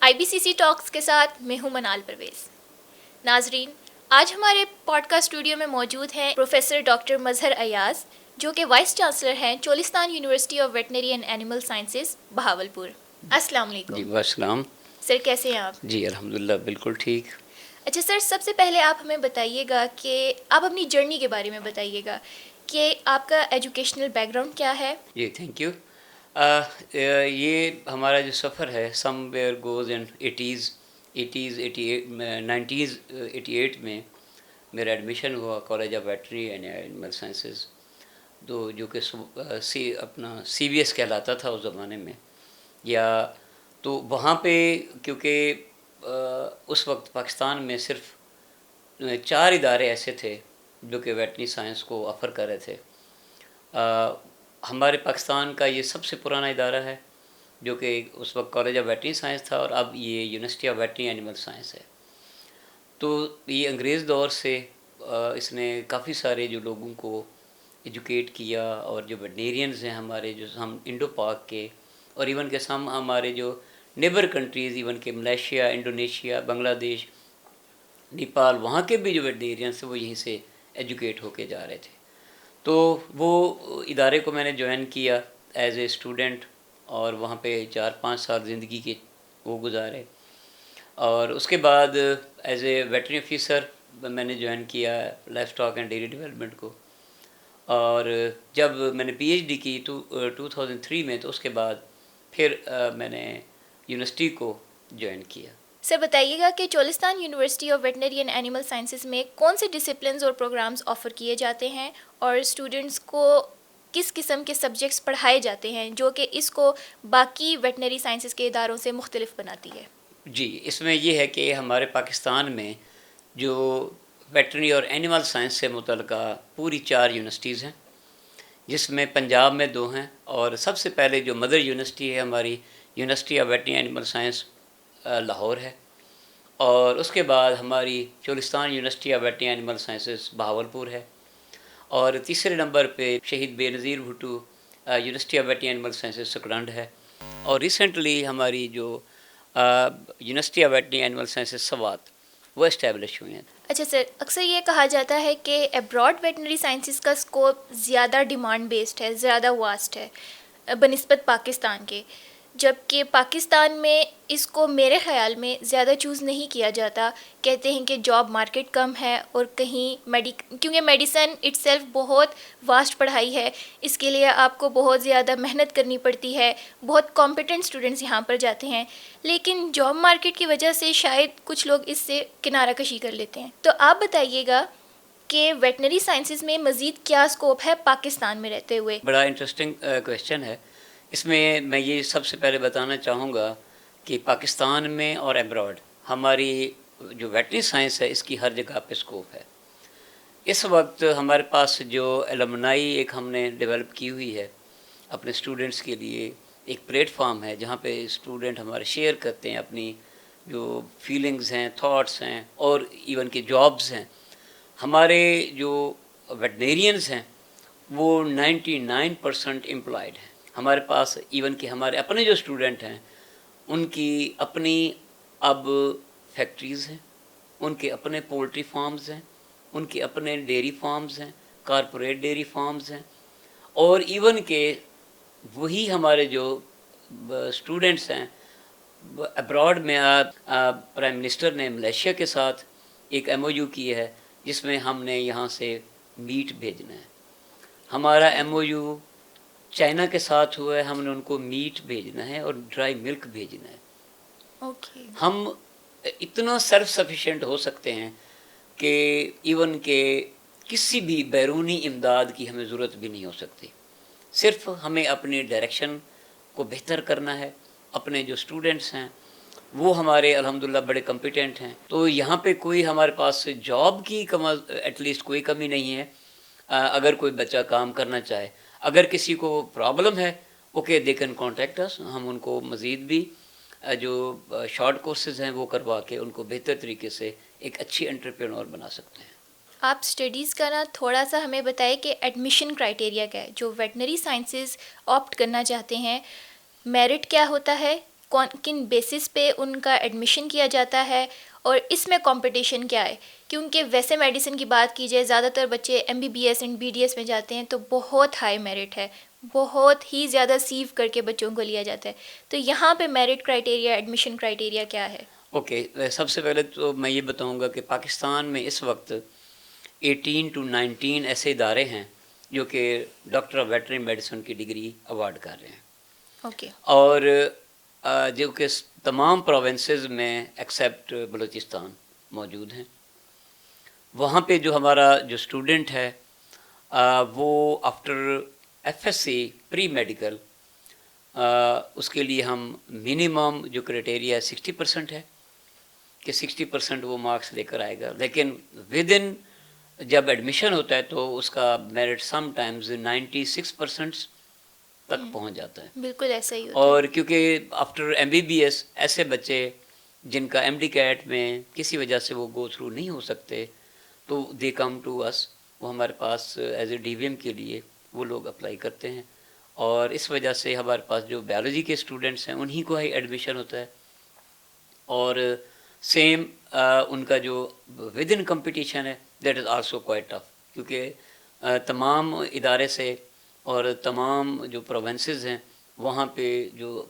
IBCC ٹاکس کے ساتھ میں ہوں منال پرویز۔ ناظرین، آج ہمارے پوڈ کاسٹ اسٹوڈیو میں موجود ہیں پروفیسر ڈاکٹر مظہر ایاز، جو کہ وائس چانسلر ہیں Cholistan university of veterinary and animal sciences Bahawalpur. السلام علیکم۔ جی السلام۔ سر کیسے ہیں آپ؟ جی الحمدللہ بالکل ٹھیک۔ اچھا سر، سب سے پہلے آپ ہمیں بتائیے گا کہ آپ اپنی جرنی کے بارے میں بتائیے گا کہ آپ کا ایجوکیشنل بیک گراؤنڈ کیا ہے؟ جی تھینک یو۔ یہ ہمارا جو سفر ہے سم ویئر گوز ان 80s 1988 میں میرا ایڈمیشن ہوا college of veterinary and animal sciences, جو کہ اپنا CBS کہلاتا تھا اس زمانے میں، یا تو وہاں پہ کیونکہ اس وقت پاکستان میں صرف 4 ادارے ایسے تھے جو کہ ویٹنری سائنس کو آفر کر رہے تھے۔ ہمارے پاکستان کا یہ سب سے پرانا ادارہ ہے جو کہ اس وقت کالج آف ویٹنری سائنس تھا، اور اب یہ university of veterinary animal science ہے۔ تو یہ انگریز دور سے اس نے کافی سارے جو لوگوں کو ایجوکیٹ کیا، اور جو ویٹنیرینز ہیں ہمارے، جو ہم انڈو پاک کے، اور ایون کہ ہمارے جو نیبر کنٹریز، ایون کہ ملیشیا، انڈونیشیا، بنگلہ دیش، نیپال، وہاں کے بھی جو ویٹنیرینز تھے وہ یہیں سے ایجوکیٹ ہو کے جا رہے تھے۔ تو وہ ادارے کو میں نے جوائن کیا ایز اے اسٹوڈنٹ، اور وہاں پہ 4-5 سال زندگی کے وہ گزارے، اور اس کے بعد ایز اے ویٹرنری آفیسر میں نے جوائن کیا life stock and dairy development کو، اور جب میں نے PhD کی 2003 میں، تو اس کے بعد پھر میں نے یونیورسٹی کو جوائن کیا۔ سر بتائیے گا کہ Cholistan university of veterinary and animal sciences میں کون سے ڈسپلنز اور پروگرامز آفر کیے جاتے ہیں، اور اسٹوڈنٹس کو کس قسم کے سبجیکٹس پڑھائے جاتے ہیں جو کہ اس کو باقی ویٹنری سائنسز کے اداروں سے مختلف بناتی ہے؟ جی، اس میں یہ ہے کہ ہمارے پاکستان میں جو ویٹرنری اور اینیمل سائنس سے متعلقہ پوری 4 یونیورسٹیز ہیں، جس میں پنجاب میں 2 ہیں، اور سب سے پہلے جو مدر یونیورسٹی ہے ہماری university of veterinary animal science Lahore ہے، اور اس کے بعد ہماری Cholistan university of veterinary animal sciences Bahawalpur ہے، اور تیسرے نمبر پہ Shaheed Benazir Bhutto university of veterinary animal sciences Sakrand ہے، اور ریسنٹلی ہماری جو university of veterinary animal sciences Swat وہ اسٹیبلش ہوئی ہیں۔ اچھا سر، اکثر یہ کہا جاتا ہے کہ ایبراڈ ویٹنری سائنسز کا اسکوپ زیادہ ڈیمانڈ بیسڈ ہے، زیادہ واسٹ ہے بنسبت پاکستان کے، جبکہ پاکستان میں اس کو میرے خیال میں زیادہ چوز نہیں کیا جاتا۔ کہتے ہیں کہ جاب مارکیٹ کم ہے، اور کہیں کیونکہ میڈیسن اٹ سیلف بہت واسٹ پڑھائی ہے، اس کے لیے آپ کو بہت زیادہ محنت کرنی پڑتی ہے، بہت کمپیٹنٹ اسٹوڈنٹس یہاں پر جاتے ہیں، لیکن جاب مارکیٹ کی وجہ سے شاید کچھ لوگ اس سے کنارہ کشی کر لیتے ہیں۔ تو آپ بتائیے گا کہ ویٹنری سائنسز میں مزید کیا اسکوپ ہے پاکستان میں رہتے ہوئے؟ بڑا انٹرسٹنگ کویشچن ہے۔ اس میں یہ سب سے پہلے بتانا چاہوں گا کہ پاکستان میں اور ایبراڈ ہماری جو ویٹنری سائنس ہے اس کی ہر جگہ پہ اسکوپ ہے۔ اس وقت ہمارے پاس جو الومنائی ایک ہم نے ڈیولپ کی ہوئی ہے اپنے اسٹوڈنٹس کے لیے، ایک پلیٹ فارم ہے جہاں پہ اسٹوڈنٹ ہمارے شیئر کرتے ہیں اپنی جو فیلنگز ہیں، تھاٹس ہیں، اور ایون کہ جابز ہیں۔ ہمارے جو ویٹنیرینز ہیں وہ 99% امپلائڈ ہیں ہمارے پاس، ایون کہ ہمارے اپنے جو اسٹوڈنٹ ہیں ان کی اپنی اب فیکٹریز ہیں، ان کے اپنے پولٹری فارمز ہیں، ان کے اپنے ڈیری فارمز ہیں، کارپوریٹ ڈیری فارمز ہیں، اور ایون کہ وہی ہمارے جو اسٹوڈنٹس ہیں ابراڈ میں، پرائم منسٹر نے ملیشیا کے ساتھ ایک MOU کی ہے جس میں ہم نے یہاں سے میٹ بھیجنا ہے۔ ہمارا MOU چائنا کے ساتھ ہوا ہے، ہم نے ان کو میٹ بھیجنا ہے اور ڈرائی ملک بھیجنا ہے۔ اوکے۔ ہم اتنا سیلف سفیشینٹ ہو سکتے ہیں کہ ایون کہ کسی بھی بیرونی امداد کی ہمیں ضرورت بھی نہیں ہو سکتی، صرف ہمیں اپنی ڈائریکشن کو بہتر کرنا ہے۔ اپنے جو اسٹوڈنٹس ہیں وہ ہمارے الحمدللہ بڑے کمپیٹنٹ ہیں، تو یہاں پہ کوئی ہمارے پاس جاب کی ایٹ لیسٹ کوئی کمی نہیں ہے۔ اگر کوئی بچہ کام کرنا چاہے، اگر کسی کو پرابلم ہے، اوکے دے کین کانٹیکٹ اس، ہم ان کو مزید بھی جو شارٹ کورسز ہیں وہ کروا کے ان کو بہتر طریقے سے ایک اچھی انٹرپرینور بنا سکتے ہیں۔ آپ اسٹڈیز کا نا تھوڑا سا ہمیں بتائیں کہ ایڈمیشن کرائٹیریا کیا ہے جو ویٹنری سائنسز آپٹ کرنا چاہتے ہیں، میرٹ کیا ہوتا ہے، کن بیسس پہ ان کا ایڈمیشن کیا جاتا ہے اور اس میں کمپٹیشن کیا ہے؟ کیونکہ ویسے میڈیسن کی بات کی جائے زیادہ تر بچے MBBS اینڈ BDS میں جاتے ہیں تو بہت ہائی میرٹ ہے، بہت ہی زیادہ سیو کر کے بچوں کو لیا جاتا ہے. تو یہاں پہ میرٹ کرائٹیریا، ایڈمیشن کرائٹیریا کیا ہے؟ اوکے، سب سے پہلے تو میں یہ بتاؤں گا کہ پاکستان میں اس وقت 18 to 19 ایسے ادارے ہیں جو کہ ڈاکٹر آف ویٹرنری میڈیسن کی ڈگری ایوارڈ کر رہے ہیں. اوکے. اور جو کہ تمام پروونسز میں ایکسیپٹ بلوچستان موجود ہیں. وہاں پہ جو ہمارا جو اسٹوڈنٹ ہے وہ آفٹر FSc پری میڈیکل اس کے لیے ہم منیمم جو کرائٹیریا 60% ہے کہ 60% وہ مارکس لے کر آئے گا، لیکن ود ان جب ایڈمیشن ہوتا ہے تو اس کا میرٹ سم ٹائمز 96% تک پہنچ جاتا ہے. بالکل ایسا ہی ہوتا ہے. اور کیونکہ آفٹر MBBS ایسے بچے جن کا MD کیٹ میں کسی وجہ سے وہ گو تھرو نہیں ہو سکتے تو دے کم ٹو اس، وہ ہمارے پاس ایز اے DVM کے لیے وہ لوگ اپلائی کرتے ہیں. اور اس وجہ سے ہمارے پاس جو بیالوجی کے اسٹوڈنٹس ہیں انہی کو ہی ایڈمیشن ہوتا ہے. اور سیم ان کا جو ود ان کمپٹیشن ہے that is also quite tough, کیونکہ تمام ادارے سے اور تمام جو پروونسز ہیں وہاں پہ جو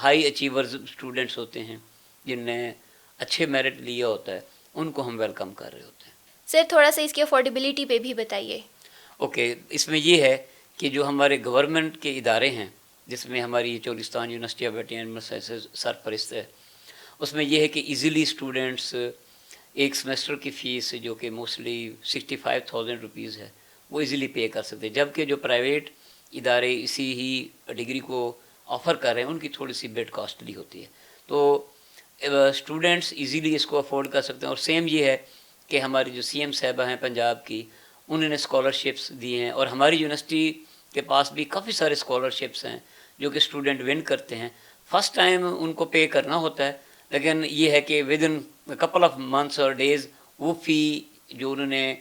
ہائی اچیورز اسٹوڈنٹس ہوتے ہیں جن نے اچھے میرٹ لیا ہوتا ہے ان کو ہم ویلکم کر رہے ہوتے ہیں. سر تھوڑا سا اس کی افورڈیبلٹی پہ بھی بتائیے. اوکے، اس میں یہ ہے کہ جو ہمارے گورنمنٹ کے ادارے ہیں جس میں ہماری Cholistan university of veterinary animal sciences سرپرست ہے، اس میں یہ ہے کہ ایزیلی اسٹوڈنٹس ایک سمیسٹر کی فیس جو کہ موسٹلی 65,000 روپیز ہے وہ ایزیلی پے کر سکتے ہیں، جبکہ جو پرائیویٹ ادارے اسی ہی ڈگری کو آفر کر رہے ہیں ان کی تھوڑی سی بٹ کاسٹلی ہوتی ہے. تو اسٹوڈنٹس ایزیلی اس کو افورڈ کر سکتے ہیں. اور سیم یہ ہے کہ ہماری جو CM صاحبہ ہیں پنجاب کی، انہوں نے اسکالرشپس دیے ہیں اور ہماری یونیورسٹی کے پاس بھی کافی سارے اسکالرشپس ہیں جو کہ اسٹوڈنٹ ون کرتے ہیں. فرسٹ ٹائم ان کو پے کرنا ہوتا ہے، لیکن یہ ہے کہ with in couple of months اور ڈیز وہ فی جو انہوں نے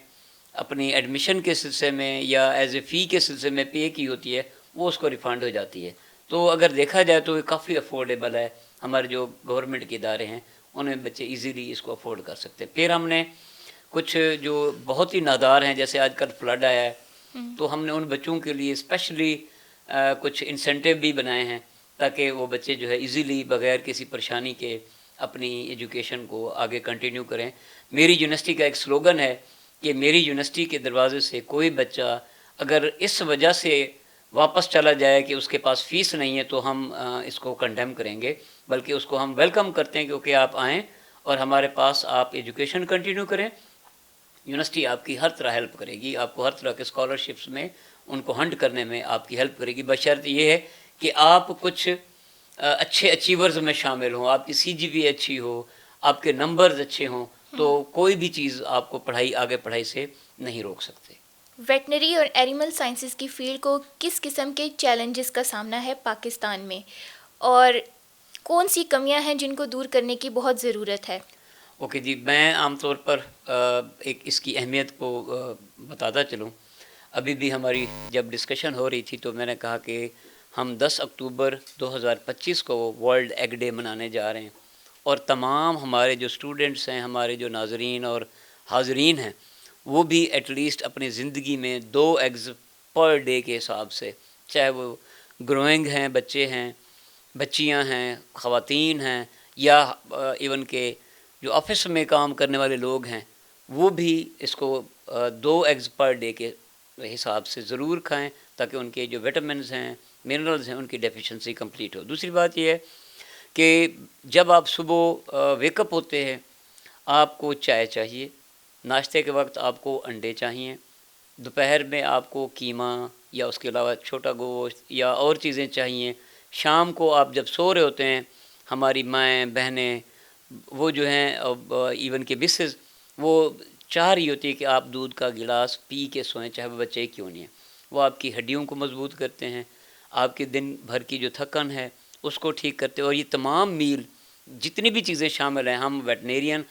اپنی ایڈمیشن کے سلسلے میں یا ایز اے فی کے سلسلے میں پے کی ہوتی ہے وہ اس کو ریفنڈ ہو جاتی ہے. تو اگر دیکھا جائے تو یہ کافی افورڈیبل ہے. ہمارے جو گورنمنٹ کے ادارے ہیں انہیں بچے ایزیلی اس کو افورڈ کر سکتے ہیں. پھر ہم نے کچھ جو بہت ہی نادار ہیں، جیسے آج کل فلڈ آیا ہے تو ہم نے ان بچوں کے لیے اسپیشلی کچھ انسینٹیو بھی بنائے ہیں تاکہ وہ بچے جو ہے ایزیلی بغیر کسی پریشانی کے اپنی ایجوکیشن کو آگے کنٹینیو کریں. میری یونیورسٹی کا ایک سلوگن ہے کہ میری یونیورسٹی کے دروازے سے کوئی بچہ اگر اس وجہ سے واپس چلا جائے کہ اس کے پاس فیس نہیں ہے تو ہم اس کو کنڈیم کریں گے، بلکہ اس کو ہم ویلکم کرتے ہیں کیونکہ آپ آئیں اور ہمارے پاس آپ ایجوکیشن کنٹینیو کریں. یونیورسٹی آپ کی ہر طرح ہیلپ کرے گی، آپ کو ہر طرح کے اسکالرشپس میں ان کو ہنٹ کرنے میں آپ کی ہیلپ کرے گی، بشرط یہ ہے کہ آپ کچھ اچھے اچیورز میں شامل ہوں، آپ کی CGPA اچھی ہو، آپ کے نمبرز اچھے ہوں، تو کوئی بھی چیز آپ کو آگے پڑھائی سے نہیں روک سکتے. ویٹنری اور اینیمل سائنسز کی فیلڈ کو کس قسم کے چیلنجز کا سامنا ہے پاکستان میں، اور کون سی کمیاں ہیں جن کو دور کرنے کی بہت ضرورت ہے؟ اوکے جی، میں عام طور پر ایک اس کی اہمیت کو بتاتا چلوں. ابھی بھی ہماری جب ڈسکشن ہو رہی تھی تو میں نے کہا کہ ہم 10 اکتوبر 2025 کو ورلڈ ایگ ڈے منانے جا رہے ہیں، اور تمام ہمارے جو اسٹوڈنٹس ہیں، ہمارے جو ناظرین اور حاضرین ہیں، وہ بھی ایٹ لیسٹ اپنی زندگی میں 2 ایگز پر ڈے کے حساب سے، چاہے وہ گروئنگ ہیں، بچے ہیں، بچیاں ہیں، خواتین ہیں، یا ایون کہ جو آفس میں کام کرنے والے لوگ ہیں وہ بھی اس کو 2 ایگز پر ڈے کے حساب سے ضرور کھائیں تاکہ ان کے جو وٹامنز ہیں، منرلز ہیں، ان کی ڈیفیشنسی کمپلیٹ ہو. دوسری بات یہ ہے کہ جب آپ صبح ویک اپ ہوتے ہیں آپ کو چائے چاہیے، ناشتے کے وقت آپ کو انڈے چاہیے، دوپہر میں آپ کو قیمہ یا اس کے علاوہ چھوٹا گوشت یا اور چیزیں چاہیے، شام کو آپ جب سو رہے ہوتے ہیں ہماری مائیں بہنیں وہ جو ہیں ایون کہ مسز وہ چاہ رہی ہوتی ہے کہ آپ دودھ کا گلاس پی کے سوئیں، چاہے وہ بچے کیوں نہیں ہیں. وہ آپ کی ہڈیوں کو مضبوط کرتے ہیں، آپ کے دن بھر کی جو تھکن ہے اس کو ٹھیک کرتے ہیں. اور یہ تمام میل جتنی بھی چیزیں شامل ہیں، ہم ویٹنیرین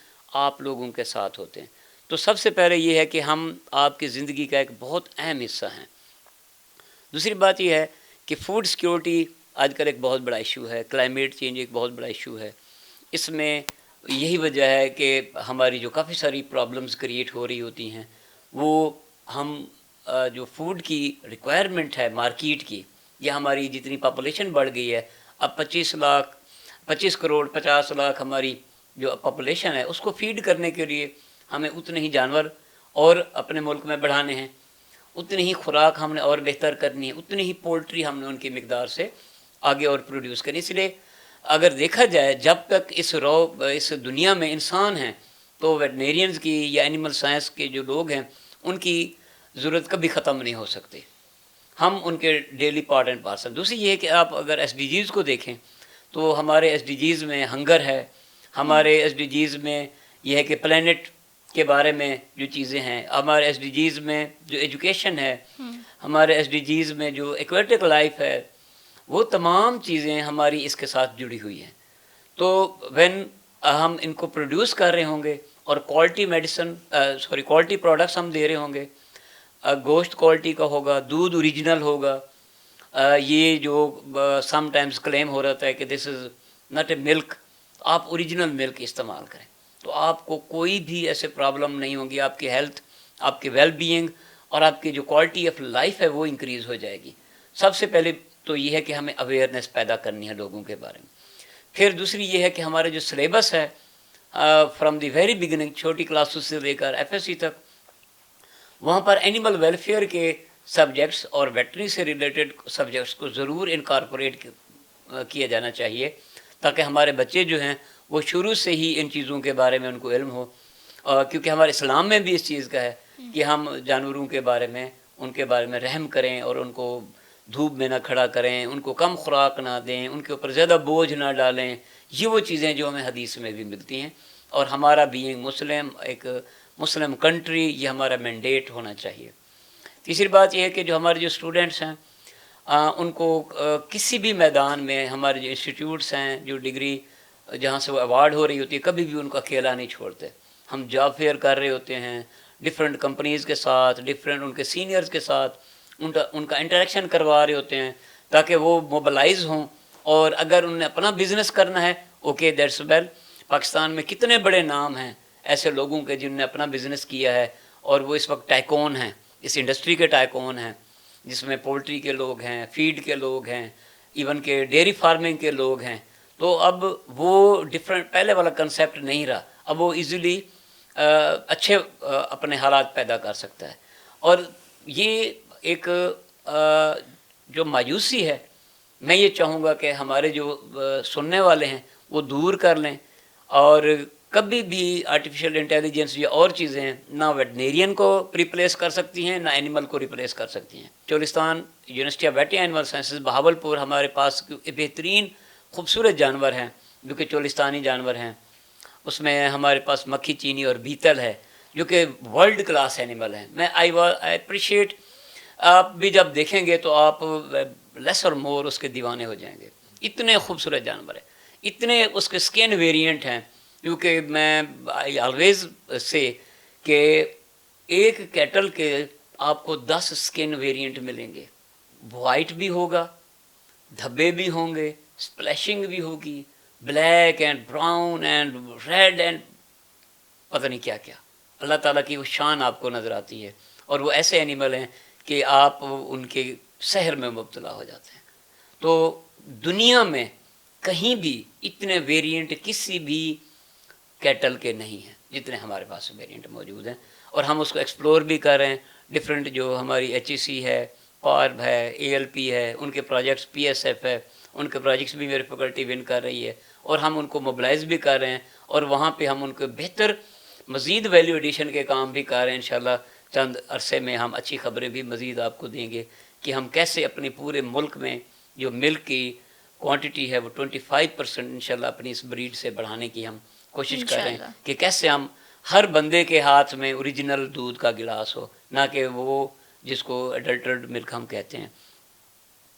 آپ لوگوں کے ساتھ ہوتے ہیں. تو سب سے پہلے یہ ہے کہ ہم آپ کی زندگی کا ایک بہت اہم حصہ ہیں. دوسری بات یہ ہے کہ فوڈ سیکیورٹی آج کل ایک بہت بڑا ایشو ہے، کلائمیٹ چینج ایک بہت بڑا ایشو ہے. اس میں یہی وجہ ہے کہ ہماری جو کافی ساری پرابلمز کریٹ ہو رہی ہوتی ہیں وہ ہم جو فوڈ کی ریکوائرمنٹ ہے مارکیٹ کی، یا ہماری جتنی پاپولیشن بڑھ گئی ہے، اب 25 کروڑ 50 لاکھ ہماری جو پاپولیشن ہے اس کو فیڈ کرنے کے لیے ہمیں اتنے ہی جانور اور اپنے ملک میں بڑھانے ہیں، اتنی ہی خوراک ہم نے اور بہتر کرنی ہے، اتنی ہی پولٹری ہم نے ان کی مقدار سے آگے اور پروڈیوس کرنی. اس لیے اگر دیکھا جائے جب تک اس دنیا میں انسان ہیں تو ویٹنیرینز کی یا اینیمل سائنس کے جو لوگ ہیں ان کی ضرورت کبھی ختم نہیں ہو سکتی. ہم ان کے ڈیلی پارٹ اینڈ پارسل. دوسری یہ ہے کہ آپ اگر ایس ڈی جیز کو دیکھیں تو ہمارے ایس ڈی جیز میں ہنگر ہے، ہمارے ایس ڈی جیز میں یہ ہے کہ پلانٹ کے بارے میں جو چیزیں ہیں، ہمارے ایس ڈی جیز میں جو ایجوکیشن ہے، ہمارے ایس ڈی جیز میں جو ایکویٹک لائف ہے، وہ تمام چیزیں ہماری اس کے ساتھ جڑی ہوئی ہیں. تو وین ہم ان کو پروڈیوس کر رہے ہوں گے اور کوالٹی پروڈکٹس ہم دے رہے ہوں گے، گوشت کوالٹی کا ہوگا، دودھ اوریجنل ہوگا. یہ جو سم ٹائمز کلیم ہو رہا ہے کہ دس از ناٹ اے ملک، آپ اوریجنل ملک استعمال کریں تو آپ کو کوئی بھی ایسے پرابلم نہیں ہوں گی. آپ کی ہیلتھ، آپ کی ویل بینگ اور آپ کی جو کوالٹی آف لائف ہے وہ انکریز ہو جائے گی. سب سے پہلے تو یہ ہے کہ ہمیں اویئرنیس پیدا کرنی ہے لوگوں کے بارے میں. پھر دوسری یہ ہے کہ ہمارے جو سلیبس ہے فرام دی ویری بگننگ، چھوٹی کلاسز سے لے کر ایف ایس سی تک، وہاں پر اینیمل ویلفیئر کے سبجیکٹس اور ویٹری سے ریلیٹڈ سبجیکٹس کو ضرور انکارپوریٹ کیا جانا چاہیے تاکہ ہمارے بچے جو ہیں وہ شروع سے ہی ان چیزوں کے بارے میں ان کو علم ہو. کیونکہ ہمارے اسلام میں بھی اس چیز کا ہے کہ ہم جانوروں کے بارے میں ان کے بارے میں رحم کریں اور ان کو دھوپ میں نہ کھڑا کریں، ان کو کم خوراک نہ دیں، ان کے اوپر زیادہ بوجھ نہ ڈالیں. یہ وہ چیزیں جو ہمیں حدیث میں بھی ملتی ہیں، اور ہمارا بینگ مسلم، ایک مسلم کنٹری، یہ ہمارا مینڈیٹ ہونا چاہیے. تیسری بات یہ ہے کہ جو ہمارے جو اسٹوڈنٹس ہیں ان کو کسی بھی میدان میں، ہمارے جو انسٹیٹیوٹس ہیں جو ڈگری جہاں سے وہ ایوارڈ ہو رہی ہوتی ہے، کبھی بھی ان کو اکیلا نہیں چھوڑتے. ہم جاب فیئر کر رہے ہوتے ہیں ڈفرینٹ کمپنیز کے ساتھ، ڈفرینٹ ان کے سینئرز کے ساتھ ان کا انٹریکشن کروا رہے ہوتے ہیں تاکہ وہ موبلائز ہوں. اور اگر انہیں اپنا بزنس کرنا ہے، اوکے دیٹس ویل. پاکستان میں کتنے بڑے نام ہیں ایسے لوگوں کے جنہوں نے اپنا بزنس کیا ہے اور وہ اس وقت ٹائکون ہیں، اس انڈسٹری کے ٹائکون ہیں، جس میں پولٹری کے لوگ ہیں، فیڈ کے لوگ ہیں، ایون کہ ڈیری فارمنگ کے لوگ ہیں. تو اب وہ ڈفرینٹ پہلے والا کنسیپٹ نہیں رہا، اب وہ ایزیلی اچھے اپنے حالات پیدا کر سکتا ہے. اور یہ ایک جو مایوسی ہے، میں یہ چاہوں گا کہ ہمارے جو سننے والے ہیں وہ دور کر لیں، اور کبھی بھی آرٹیفیشیل انٹیلیجنس یا اور چیزیں نہ ویٹنیرین کو ریپلیس کر سکتی ہیں نہ اینیمل کو ریپلیس کر سکتی ہیں. Cholistan university of veterinary animal sciences Bahawalpur ہمارے پاس بہترین خوبصورت جانور ہیں جو کہ چولستانی جانور ہیں. اس میں ہمارے پاس مکھی چینی اور بیتل ہے جو کہ ورلڈ کلاس اینیمل ہیں. میں آئی اپریشیٹ، آپ بھی جب دیکھیں گے تو آپ لیس اور مور اس کے دیوانے ہو جائیں گے. اتنے خوبصورت جانور ہیں، اتنے اس کے اسکن ویریئنٹ ہیں. کیونکہ میں آئی آلویز سے کہ ایک کیٹل کے آپ کو 10 اسکن ویریئنٹ ملیں گے. وائٹ بھی ہوگا، دھبے بھی ہوں گے، اسپلیشنگ بھی ہوگی، black and brown and red and پتہ نہیں کیا کیا. اللہ تعالیٰ کی وہ شان آپ کو نظر آتی ہے. اور وہ ایسے اینیمل ہیں کہ آپ ان کے سحر میں مبتلا ہو جاتے ہیں. تو دنیا میں کہیں بھی اتنے ویریئنٹ کسی بھی کیٹل کے نہیں ہیں جتنے ہمارے پاس ویریئنٹ موجود ہیں. اور ہم اس کو ایکسپلور بھی کر رہے ہیں. ڈفرینٹ جو ہماری ایچ ای سی ہے، پارب ہے، اے ایل پی ہے، ان کے پروجیکٹس، پی ایس ایف ہے، ان کے پروجیکٹس بھی میری فیکلٹی ون کر رہی ہے اور ہم ان کو موبلائز بھی کر رہے ہیں. اور وہاں پہ ہم ان کو بہتر مزید ویلیو ایڈیشن کے کام بھی کر رہے ہیں. انشاءاللہ چند عرصے میں ہم اچھی خبریں بھی مزید آپ کو دیں گے کہ ہم کیسے اپنے پورے ملک میں جو ملک کی کوانٹٹی ہے وہ 25% انشاءاللہ اپنی اس بریڈ سے بڑھانے کی ہم کوشش کر رہے ہیں کہ کیسے ہم ہر بندے کے ہاتھ میں اوریجنل دودھ کا گلاس ہو، نہ کہ وہ جس کو ایڈلٹرڈ ملک ہم کہتے ہیں.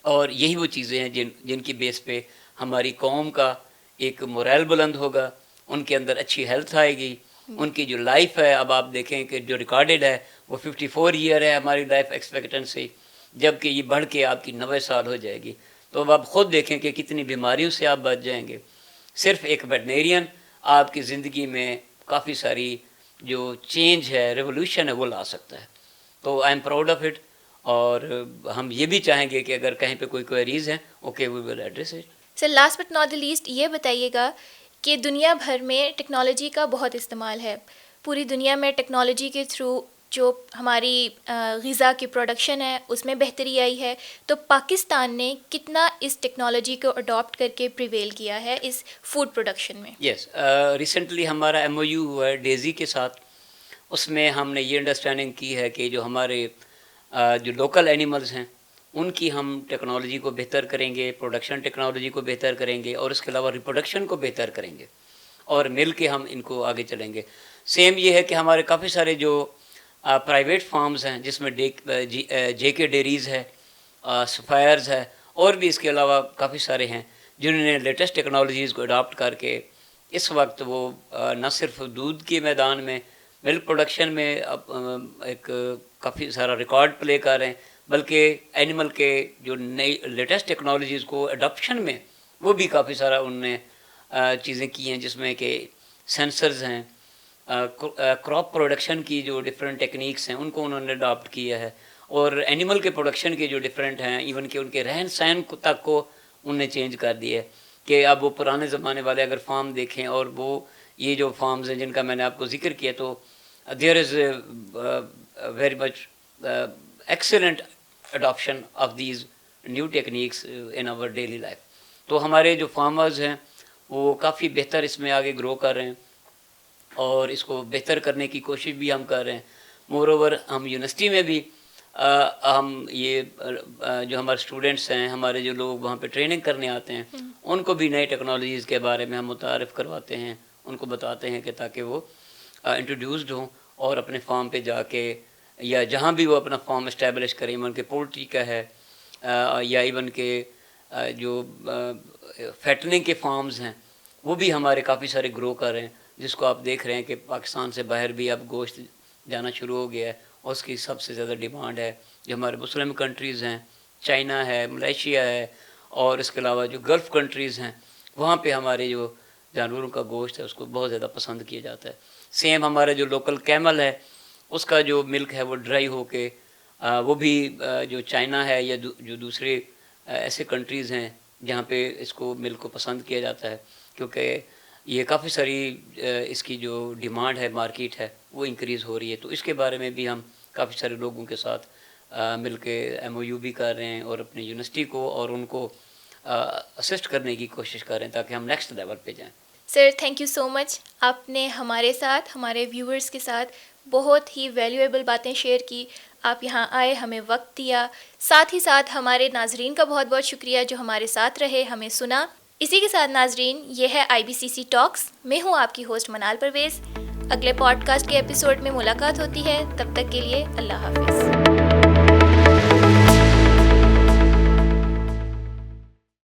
اور یہی وہ چیزیں ہیں جن کی بیس پہ ہماری قوم کا ایک مورائل بلند ہوگا، ان کے اندر اچھی ہیلتھ آئے گی. ان کی جو لائف ہے، اب آپ دیکھیں کہ جو ریکارڈڈ ہے وہ 54 ایئر ہے ہماری لائف ایکسپیکٹنسی، جب کہ یہ بڑھ کے آپ کی 90 سال ہو جائے گی. تو اب آپ خود دیکھیں کہ کتنی بیماریوں سے آپ بچ جائیں گے. صرف ایک ویٹنیرین آپ کی زندگی میں کافی ساری جو چینج ہے, ریولوشن ہے, وہ لا سکتا ہے. تو I am proud of it. اور ہم یہ بھی چاہیں گے کہ اگر کہیں پہ کوئی کوئریز ہیں, okay we will address it. Sir last but not the least یہ بتائیے گا کہ دنیا بھر میں ٹیکنالوجی کا بہت استعمال ہے. پوری دنیا میں ٹیکنالوجی کے تھرو جو ہماری غذا کی پروڈکشن ہے اس میں بہتری آئی ہے. تو پاکستان نے کتنا اس ٹیکنالوجی کو اڈاپٹ کر کے پریویل کیا ہے اس فوڈ پروڈکشن میں؟ یس, ریسنٹلی ہمارا ایم او یو ہوا ہے ڈیزی کے ساتھ. اس میں ہم نے یہ انڈرسٹینڈنگ کی ہے کہ جو ہمارے جو لوکل اینیملز ہیں ان کی ہم ٹیکنالوجی کو بہتر کریں گے, پروڈکشن ٹیکنالوجی کو بہتر کریں گے, اور اس کے علاوہ ریپروڈکشن کو بہتر کریں گے, اور مل کے ہم ان کو آگے چلیں گے. سیم یہ ہے کہ ہمارے کافی سارے جو پرائیویٹ فارمز ہیں جس میں جے کے ڈیریز ہے, سفائرز ہے, اور بھی اس کے علاوہ کافی سارے ہیں جنہوں نے لیٹسٹ ٹیکنالوجیز کو اڈاپٹ کر کے اس وقت وہ نہ صرف دودھ کے میدان میں, ملک پروڈکشن میں ایک کافی سارا ریکارڈ پلے کر رہے ہیں, بلکہ اینیمل کے جو نئی لیٹسٹ ٹیکنالوجیز کو اڈاپشن میں وہ بھی کافی سارا انہوں نے چیزیں کی ہیں, جس میں کہ سینسرز ہیں, کراپ پروڈکشن کی جو ڈفرینٹ ٹیکنیکس ہیں ان کو انہوں نے اڈاپٹ کیا ہے, اور اینیمل کے پروڈکشن کے جو ڈفرینٹ ہیں ایون کہ ان کے رہن سہن تک کو انہوں نے چینج کر دیا ہے. کہ اب وہ پرانے زمانے والے اگر فارم دیکھیں اور وہ یہ جو فارمز ہیں جن کا میں نے آپ کو ذکر کیا, تو there is very much excellent adaptation of these new techniques in our daily life. تو ہمارے جو فارمرز ہیں وہ کافی بہتر اس میں آگے گرو کر رہے ہیں, اور اس کو بہتر کرنے کی کوشش بھی ہم کر رہے ہیں. مور اوور ہم یونیورسٹی میں بھی ہم یہ جو ہمارے اسٹوڈنٹس ہیں, ہمارے جو لوگ وہاں پہ ٹریننگ کرنے آتے ہیں, ان کو بھی نئے ٹیکنالوجیز کے بارے میں ہم متعارف کرواتے ہیں, ان کو بتاتے ہیں کہ تاکہ وہ انٹروڈیوسڈ ہوں اور اپنے فارم پہ جا کے یا جہاں بھی وہ اپنا فارم اسٹیبلش کریں, ایون کہ پولٹری کا ہے یا ایون کہ جو فیٹننگ کے فارمز ہیں وہ بھی ہمارے کافی سارے گرو کر رہے ہیں, جس کو آپ دیکھ رہے ہیں کہ پاکستان سے باہر بھی اب گوشت جانا شروع ہو گیا ہے, اور اس کی سب سے زیادہ ڈیمانڈ ہے. جو ہمارے مسلم کنٹریز ہیں, چائنا ہے, ملیشیا ہے, اور اس کے علاوہ جو گلف کنٹریز ہیں, وہاں پہ ہمارے جو جانوروں کا گوشت ہے اس کو بہت زیادہ پسند کیا جاتا ہے. سیم ہمارا جو لوکل کیمل ہے اس کا جو ملک ہے وہ ڈرائی ہو کے وہ بھی جو چائنا ہے یا جو دوسرے ایسے کنٹریز ہیں جہاں پہ اس کو ملک کو پسند کیا جاتا ہے, کیونکہ یہ کافی ساری اس کی جو ڈیمانڈ ہے, مارکیٹ ہے, وہ انکریز ہو رہی ہے. تو اس کے بارے میں بھی ہم کافی سارے لوگوں کے ساتھ مل کے ایم او یو بھی کر رہے ہیں, اور اپنی یونیورسٹی کو اور ان کو اسسٹ کرنے کی کوشش کر رہے ہیں تاکہ ہم نیکسٹ لیول پہ جائیں. سر تھینک یو سو مچ. آپ نے ہمارے ساتھ, ہمارے ویورز کے ساتھ بہت ہی ویلیویبل باتیں شیئر کی. آپ یہاں آئے, ہمیں وقت دیا, ساتھ ہی ساتھ ہمارے ناظرین کا بہت بہت شکریہ جو ہمارے ساتھ رہے, ہمیں سنا. اسی کے ساتھ ناظرین, یہ ہے IBCC ٹاکس. میں ہوں آپ کی ہوسٹ منال پرویز. اگلے پوڈ کاسٹ کے ایپیسوڈ میں ملاقات ہوتی ہے, تب تک کے لیے اللہ حافظ.